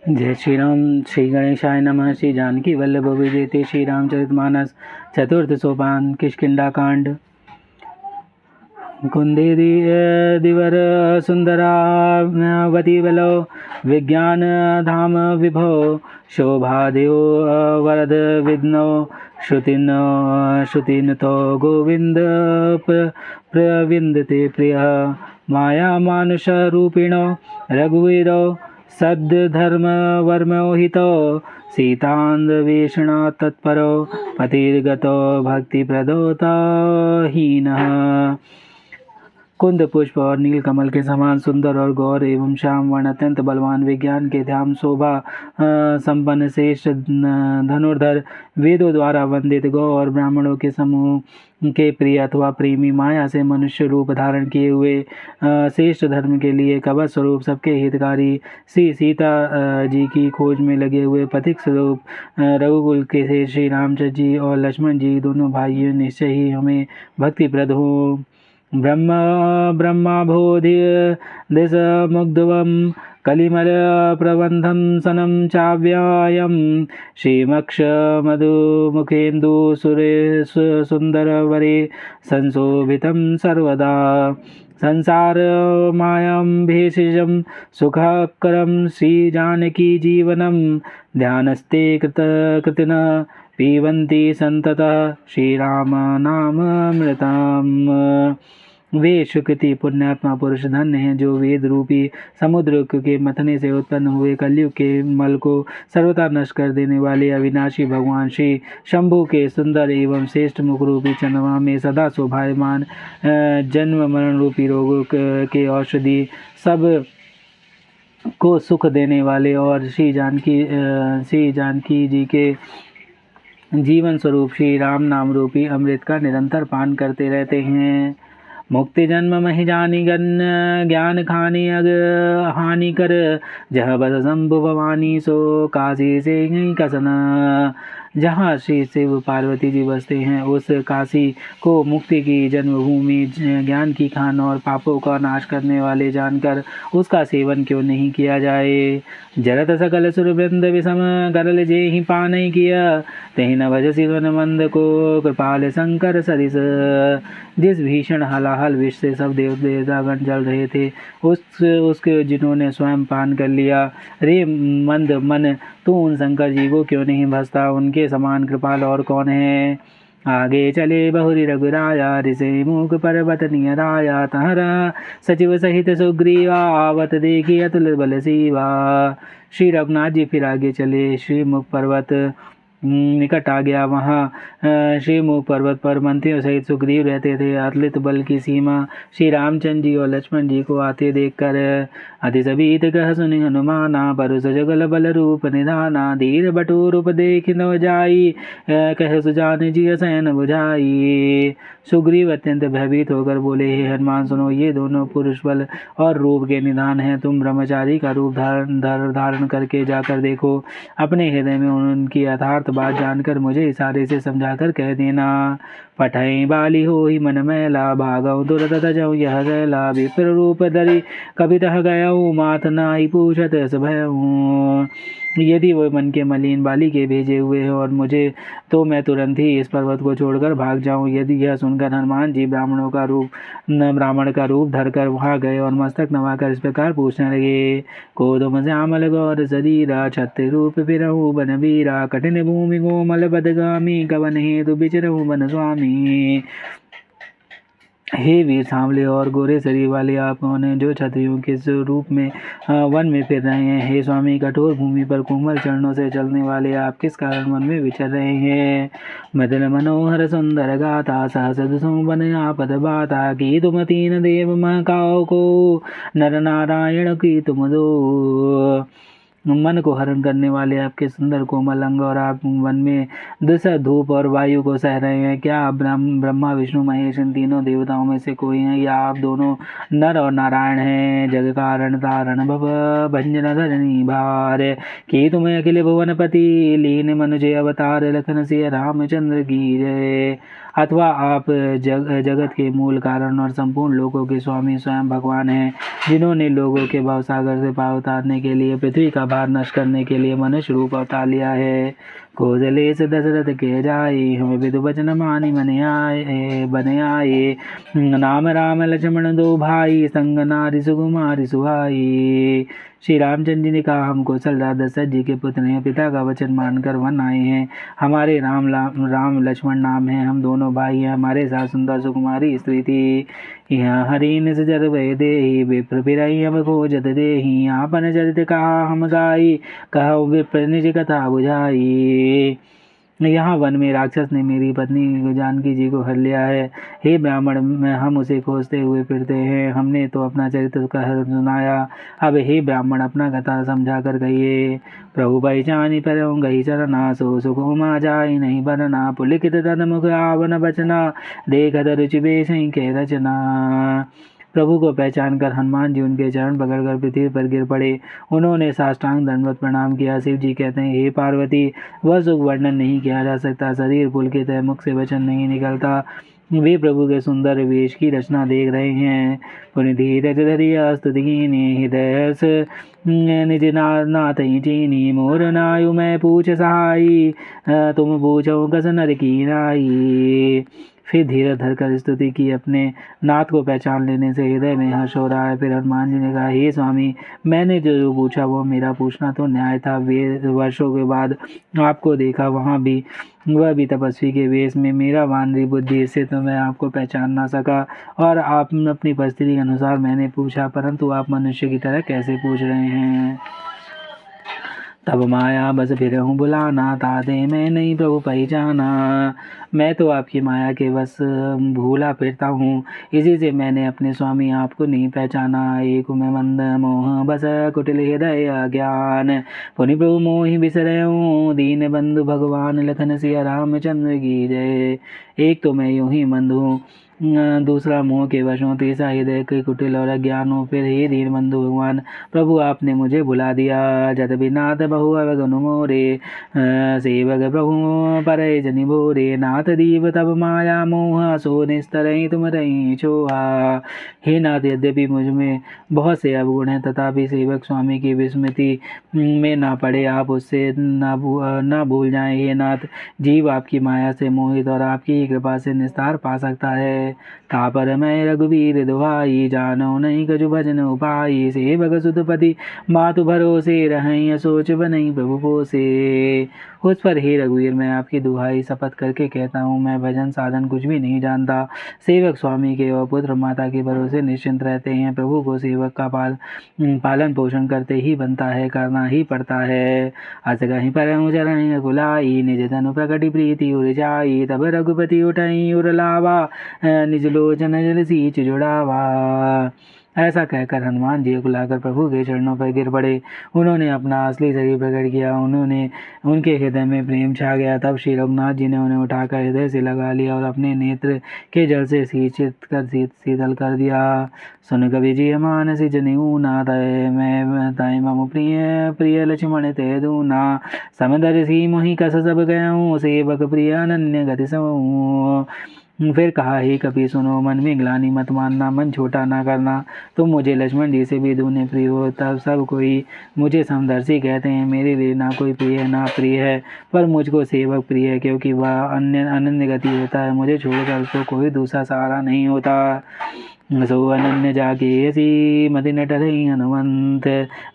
जय श्री राम। श्री गणेशाय नमः। श्री जानकी वल्लभ विजयते। श्री रामचरितमानस चतुर्थ सोपान किष्किंधा कांड। कुंदे दिवर सुंदरावती बलो विज्ञान धाम विभो शोभादेव वरद विघ्नो श्रुतिन तो गोविंद प्रविंदते प्रिय माया मानुष रूपिणो रघुवीरो सद्धर्म वर्मोहितो सीतान्वेषणा तत्परो पतिर्गतो भक्तिप्रदोता हीनः। कुंद पुष्प और नील कमल के समान सुंदर और गौर एवं श्याम वर्ण अत्यंत बलवान विज्ञान के ध्यान शोभा संपन्न श्रेष्ठ धनुर्धर वेदों द्वारा वंदित गौ और ब्राह्मणों के समूह के प्रिय अथवा प्रेमी माया से मनुष्य रूप धारण किए हुए श्रेष्ठ धर्म के लिए कवच स्वरूप सबके हितकारी श्री सीता जी की खोज में लगे हुए पथिक स्वरूप रघुकुल के श्री रामचंद्र जी और लक्ष्मण जी दोनों भाइयों निश्चय ही हमें भक्तिप्रद हो। ब्रह्माबोधि दिशमुग्धवं कलिमल प्रबंधं सनं चाव्यायं श्रीमक्ष मधुमुखेन्दु सुन्दरवरे संशोभितं सर्वदा संसार मायां भेषजं सुखकरं श्रीजानकी जीवनं ध्यानस्ते कृतिन पीबन्ति संततः श्रीराम नामामृतम्। वे सुकृति पुण्यात्मा पुरुष धन्य हैं जो वेद रूपी समुद्र के मथने से उत्पन्न हुए कलयुग के मल को सर्वथा नष्ट कर देने वाले अविनाशी भगवान श्री शंभु के सुंदर एवं श्रेष्ठ मुख रूपी चंद्रमा में सदा शोभायमान जन्म मरण रूपी रोगों के औषधि सब को सुख देने वाले और श्री जानकी जी के जीवन स्वरूप श्री राम नाम रूपी अमृत का निरंतर पान करते रहते हैं। मुक्ति जन्म महि जानी ज्ञान खानी अग हानि कर जह बस शंभु भवानी सो काशी से कसन। जहाँ श्री शिव पार्वती जी बसते हैं उस काशी को मुक्ति की जन्मभूमि ज्ञान की खान और पापों का नाश करने वाले जानकर उसका सेवन क्यों नहीं किया जाए। जरत सकल सुरवृंद विषम करल जे ही पान किया तेहि न भज सिवन मंद को कृपाल शंकर सरिस। जिस भीषण हलाहल विष से सब देवतागण जल रहे थे उसके जिन्होंने स्वयं पान कर लिया। रे मंद मन तू उन शंकर जी को क्यों नहीं भजता, उनके समान कृपाल और कौन है। आगे चले बहुरी रघुराया ऋषि मुख पर्वत नियराया तहरा सचिव सहित सुग्रीवा आवत देखी अतुल बल सीवा। श्री रघुनाथ जी फिर आगे चले। श्री मुख पर्वत निकट आ गया। वहाँ श्री मुख पर्वत पर मंत्रियों सहित सुग्रीव रहते थे। अतुलित बल की सीमा श्री रामचंद्र जी और लक्ष्मण जी को आते देखकर अति सबीत कह सुनि हनुमाना परुष जगल बल रूप निधाना। धीर बटू रूप देख न जाई कह सुजान जी सैन बुझाई। सुग्रीव अत्यंत भयभीत होकर बोले, हे हनुमान सुनो, ये दोनों पुरुष बल और रूप के निधान हैं। तुम ब्रह्मचारी का रूप धारण करके जाकर देखो। अपने हृदय में उनकी यथार्थ बात जानकर मुझे इशारे से समझाकर कह देना। पठई बाली हो ही मन मैला भागऊ दुरत तजऊ यह गैला। विप्र रूप धरि कभी तह गयऊ मात नाई पूछत भयऊ। यदि वो मन के मलिन बाली के भेजे हुए हो और मुझे तो मैं तुरंत ही इस पर्वत को छोड़कर भाग जाऊं। यदि यह सुनकर हनुमान जी ब्राह्मण का रूप धरकर वहां गए और मस्तक नवाकर इस प्रकार पूछने लगे। कोदम श्यामल गौर शरीरा छत्र रूप फिरहु बन वीरा। कठिन भूमि कोमल बदगामी कवन हेतु बिचरहु बन स्वामी। हे वीर सांवले और गोरे शरीर वाले आप कौन हैं जो क्षत्रियों के रूप में वन में फिर रहे हैं। हे स्वामी, कठोर भूमि पर कोमल चरणों से चलने वाले आप किस कारण वन में विचर रहे हैं। मदन मनोहर सुंदर गाथा सहसद सुबन आपद बाता। की तुम तीन देव महकाओ को नर नारायण की तुम दो। मन को हरण करने वाले आपके सुंदर कोमल अंग और आप वन में दिशा धूप और वायु को सह रहे हैं। क्या आप ब्रह्मा विष्णु महेश इन तीनों देवताओं में से कोई हैं या आप दोनों नर और नारायण हैं। जग कारण तारण भव भंजन धरणी भार। कि तुम्हें अखिल भुवनपति लीन मनुजय अवतार लखन सिय रामचंद्र की जय। अथवा आप जगत के मूल कारण और संपूर्ण लोकों के स्वामी स्वयं भगवान हैं, जिन्होंने लोगों के भवसागर से पार उतारने के लिए पृथ्वी का भार नष्ट करने के लिए मनुष्य रूप अवतार लिया है। कौशलेश दशरथ के जाए, हमें विदु वचन मानी बने आए। नाम राम लक्ष्मण दो भाई, संग नारी सुकुमारी सुहाई। श्री रामचंद्र जी ने कहा, हम कौशलराज दशरथ जी के पुत्र हैं, पिता का वचन मानकर वन आए हैं। हमारे राम लक्ष्मण नाम है, हम दोनों भाई हैं। हमारे साथ सुंदर सुकुमारी स्त्री थी। यहाँ हरिन से जर वह दे विप्र फिरई हम खोजत देही, आपन चरित कहा हम गाई, कहा विप्र निज कथा बुझाई। यहाँ वन में राक्षस ने मेरी पत्नी जानकी जी को हर लिया है। हे ब्राह्मण, हम उसे खोजते हुए फिरते हैं। हमने तो अपना चरित्र कह सुनाया, अब हे ब्राह्मण अपना कथा समझा कर कहिए। प्रभु पहचानी पर गही चरना, सो सुख उमा जाई नहीं बरना। पुलिखित तदमुख आवन बचना, देखत रुचि बेसई के रचना। प्रभु को पहचान कर हनुमान जी उनके चरण पकड़कर पृथ्वी पर गिर पड़े। उन्होंने साष्टांग दंडवत प्रणाम किया। शिव जी कहते हैं, हे पार्वती, वह सुख वर्णन नहीं किया जा सकता। शरीर पुलकित है, मुख से वचन नहीं निकलता। वे प्रभु के सुंदर वेश की रचना देख रहे हैं। पुनिधीरज धरिया स्तुति हृदय निज नाथ चीनी, मोर नायु मैं पूछ सहाई, तुम पूछो कस नर की नाई। फिर धीरे धरकर स्तुति की। अपने नाथ को पहचान लेने से हृदय में हर्ष हो रहा है। फिर हनुमान जी ने कहा, हे स्वामी, मैंने जो पूछा वो मेरा पूछना तो न्याय था। वे वर्षों के बाद आपको देखा, वह भी तपस्वी के वेश में। मेरा वानरी बुद्धि से तो मैं आपको पहचान ना सका, और आप अपनी परिस्थिति के अनुसार मैंने पूछा, परंतु आप मनुष्य की तरह कैसे पूछ रहे हैं। तब माया बस फिरहूँ बुलाना, ताते मैं नहीं प्रभु पहचाना। मैं तो आपकी माया के बस भूला फिरता हूँ, इसी से मैंने अपने स्वामी आपको नहीं पहचाना। एक मैं मंद मोह बस कुटिल हृदय अज्ञान, पुनि प्रभु मोहि बिसरऊँ, दीन बंधु भगवान लखन सिया रामचंद्र की जय। एक तो मैं यूं ही मंद हूँ, दूसरा मोह के वशों, तीसरा हृदय के कुटिल और अज्ञान हो। फिर हे दीन बंधु भगवान, प्रभु आपने मुझे भुला दिया। जत बिनाथ बहु अवगुनु मोरे, सेवक प्रभु पर जनि भोरे। नाथ दीव तब माया मोह, सो निस्तरई तुम रही छोहा। हे नाथ, यद्यपि मुझ में बहुत से अवगुण हैं, तथापि सेवक स्वामी की विस्मृति में ना पड़े, आप उससे ना भूल जाएं। हे नाथ, जीव आपकी माया से मोहित और आपकी कृपा से निस्तार पा सकता है। तापर मैं रघुवीर दुहाई, जानो नहीं कछु भजन उपाई। सेवक सुतपति मातु भरोसे, रहें सोच बनई प्रभु पोसे। उस पर हे रघुवीर, मैं आपकी दुहाई शपथ करके कहता हूँ, मैं भजन साधन कुछ भी नहीं जानता। सेवक स्वामी के और पुत्र माता के भरोसे निश्चिंत रहते हैं। प्रभु को सेवक का पालन पोषण करते ही बनता है, करना ही पड़ता है। अस कहीं पर चरण कुलाई, निज धनु प्रकटि प्रीति उर जाई। तब रघुपति उठई उर लावा, निज लोचन जल सींच जुड़ावा। ऐसा कहकर हनुमान जी कुलाकर प्रभु के चरणों पर गिर पड़े। उन्होंने अपना असली शरीर प्रकट किया। उनके हृदय में प्रेम छा गया। तब श्री रघुनाथ जी ने उन्हें उठाकर हृदय से लगा लिया और अपने नेत्र के जल से शीतल कर दिया। सुन कवि जी मानसी जनेऊना, तय मम प्रिय लक्ष्मण ते दूना। समदर्शी मोहि कस सब गयऊँ, सेवक प्रिय अनन्य गति समूह। फिर कहा, हे कपि सुनो, मन में ग्लानि मत मानना, मन छोटा ना करना। तुम मुझे लक्ष्मण जी से भी दूने प्रिय हो। तब सब कोई मुझे समदर्शी कहते हैं। मेरे लिए ना कोई प्रिय है ना प्रिय है, पर मुझको सेवक प्रिय है, क्योंकि वह अनन्य गति होता है। मुझे छोड़कर तो कोई दूसरा सहारा नहीं होता। सो अनन्य जाके सी मति न टरई हनुमंत,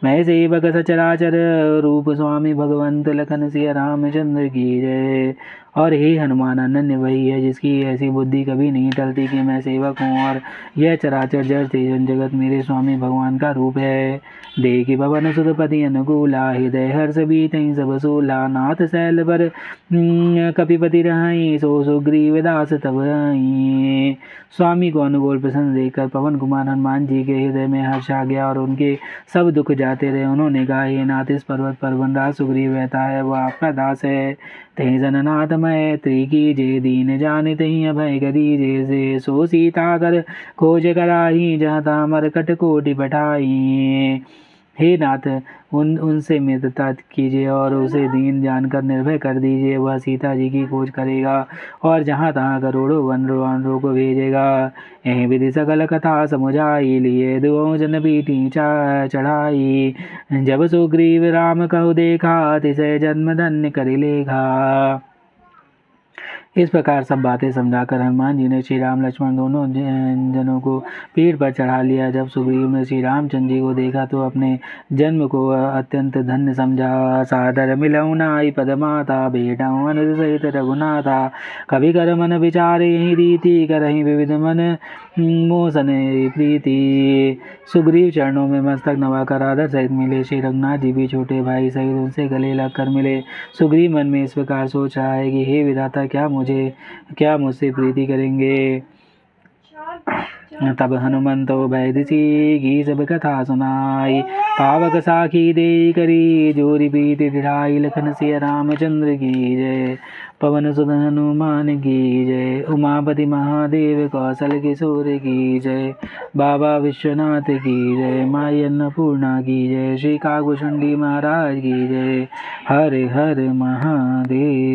मैं सेवक सचराचर रूप स्वामी भगवंत। लखन सिया रामचंद्र की जय। और हे हनुमान, अनन्य वही है जिसकी ऐसी बुद्धि कभी नहीं टलती कि मैं सेवक हूँ, और यह चराचर जड़ तेजन जगत मेरे स्वामी भगवान का रूप है। देखि पवन सुतपति अनुकूला, हृदय हर्ष बीतई सब सूला। नाथ शैल पर कपिपति रहाई, सो सुग्रीव दास तब आई। स्वामी को अनुकूल प्रसन्न देखकर पवन कुमार हनुमान जी के हृदय में हर्ष आ गया और उनके सब दुख जाते रहे। उन्होंने कहा, हे नाथ, इस पर्वत पर वनराज सुग्रीव रहता है, वह आपका दास है। ते जननाथ मैत्री की जे, दीन जान तही अभय गरी जे। सो सीता कर खोज कराही, जहाँ तामर कट कोटि पठाई। हे नाथ, उनसे मित्रता कीजिए और उसे दीन जानकर निर्भय कर दीजिए। वह सीता जी की खोज करेगा और जहाँ तहाँ करोड़ों वानरों को भेजेगा। यही विधि सकल कथा समुझाई, लिए दुओ जन पीठी चढ़ाई। जब सुग्रीव राम कहु देखा, तिसे जन्म धन्य करि लेखा। इस प्रकार सब बातें समझाकर हनुमान जी ने श्री राम लक्ष्मण दोनों जनों को पीठ पर चढ़ा लिया। जब सुग्रीव ने श्री रामचंद्र जी को देखा तो अपने जन्म को अत्यंत धन्य समझा। सादर मिलऊ नाई पद माता, भेटऊ अनुज सहित रघुनाथा। कवि कर मन विचारे यही रीति, करही विविध मन मोसन प्रीति। सुग्रीव चरणों में मस्तक नवाकर आदर सहित मिले। श्री रघुनाथ जी भी छोटे भाई सहित उनसे गले लगकर मिले। सुग्रीव मन में इस प्रकार सोच रहा है कि हे विधाता, क्या मुझसे प्रीति करेंगे। तब हनुमंतो भयदिसी की सब कथा सुनाई, पावक साखी दे करी जोरी प्रीति दिढ़ाई। लखन सिया रामचंद्र की जय, पवन सुत हनुमान की जय। उमापति महादेव कौशल किशोर की जय, बाबा विश्वनाथ की जय। माई अन्नपूर्णा की जय, श्री काकुशंडी महाराज की जय। हर हर महादेव।